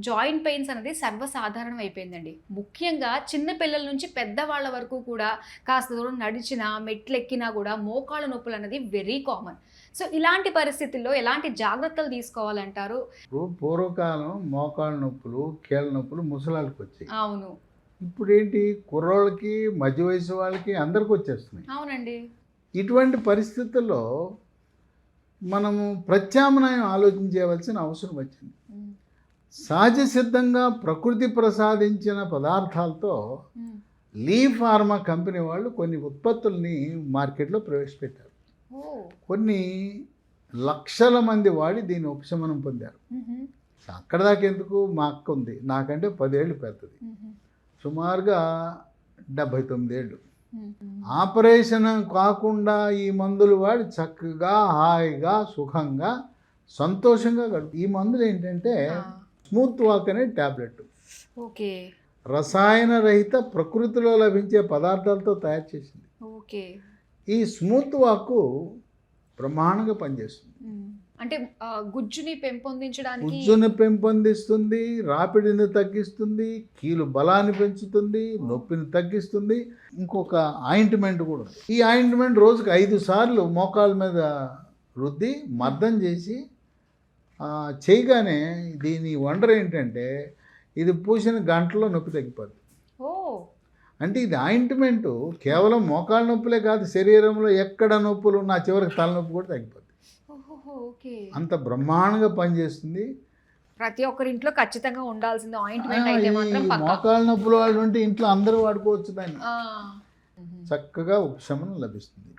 Joint pains అనేది సర్వసాధారణం అయిపోయిందండి. ముఖ్యంగా చిన్న పిల్లల నుంచి పెద్దవాళ్ళ వరకు కూడా కాస్త దూరం నడిచినా, మెట్లెక్కినా కూడా మోకాళ్ళ నొప్పులు అనేది వెరీ కామన్. సో, ఇలాంటి పరిస్థితుల్లో ఎలాంటి జాగ్రత్తలు తీసుకోవాలంటారు? పూర్వకాలం మోకాళ్ళ నొప్పులు, కీళ్ళ నొప్పులు ముసలాళ్ళకొచ్చాయి. అవును. ఇప్పుడేంటి కుర్రోళ్ళకి, మధ్య వయసు వాళ్ళకి అందరికి వచ్చేస్తున్నాయి. అవునండి. ఇటువంటి పరిస్థితుల్లో మనము ప్రత్యామ్నాయం ఆలోచించవలసిన అవసరం వచ్చింది. హ్మ్. సహజ సిద్ధంగా ప్రకృతి ప్రసాదించిన పదార్థాలతో హ్మ్. లీ ఫార్మా కంపెనీ వాళ్ళు కొన్ని ఉత్పత్తుల్ని మార్కెట్లో ప్రవేశపెట్టారు. ఓహ్! కొన్ని లక్షల మంది వాడి దీని ఉపశమనం పొందారు. హుహు. అక్కడ దాకా ఎందుకు, మా అక్క ఉంది, నాకంటే 10 ఏళ్ళు పెద్దది, హుహు. సుమారుగా 79 ఏళ్ళు. హుహు. ఆపరేషన్ కాకుండా ఈ మందులు వాడి చక్కగా హాయిగా సుఖంగా సంతోషంగా గడుపు. ఈ మందులు ఏంటంటే ఆ! స్మూత్ వాక్ అనే ట్యాబ్లెట్, ఓకే. రసాయన రహిత ప్రకృతిలో లభించే పదార్థాలతో తయారు చేసింది. ఓకే. ఈ స్మూత్ వాక్ బ్రహ్మాండంగా పనిచేస్తుంది. హ్మ్. అంటే గుజ్జుని పెంపొందించడానికి ఉజ్జును పెంపొందిస్తుంది, రాపిడిని తగ్గిస్తుంది, కీలు బలాన్ని పెంచుతుంది, నొప్పిని తగ్గిస్తుంది. ఇంకొక ఆయింట్మెంట్ కూడా ఉంది. ఈ ఆయింట్మెంట్ రోజుకి 5 సార్లు మోకాళ్ళ మీద రుద్ది మర్దం చేసి చేయగానే దీని వండర్ ఏంటంటే ఇది పూసిన గంటలో నొప్పి తగ్గిపోద్ది. ఓహ్! అంటే ఇది ఆయింట్మెంటు కేవలం మోకాళ్ళ నొప్పులే కాదు, శరీరంలో ఎక్కడ నొప్పులు ఉన్నా చివరికి తలనొప్పి కూడా తగ్గిపోద్ది. ఓహోహో! ఓకే. అంత బ్రహ్మాండంగా పనిచేస్తుంది. ప్రతి ఒక్కరి ఇంట్లో ఖచ్చితంగా ఉండాల్సింది ఆయింట్‌మెంట్ ఈ అయితే మాత్రం పక్కా. మోకాళ్ళ నొప్పుల వాళ్ళు ఉంటే ఇంట్లో అందరూ వాడుకోవచ్చు దాన్ని. ఆ! హుహు. చక్కగా ఉపశమనం లభిస్తుంది.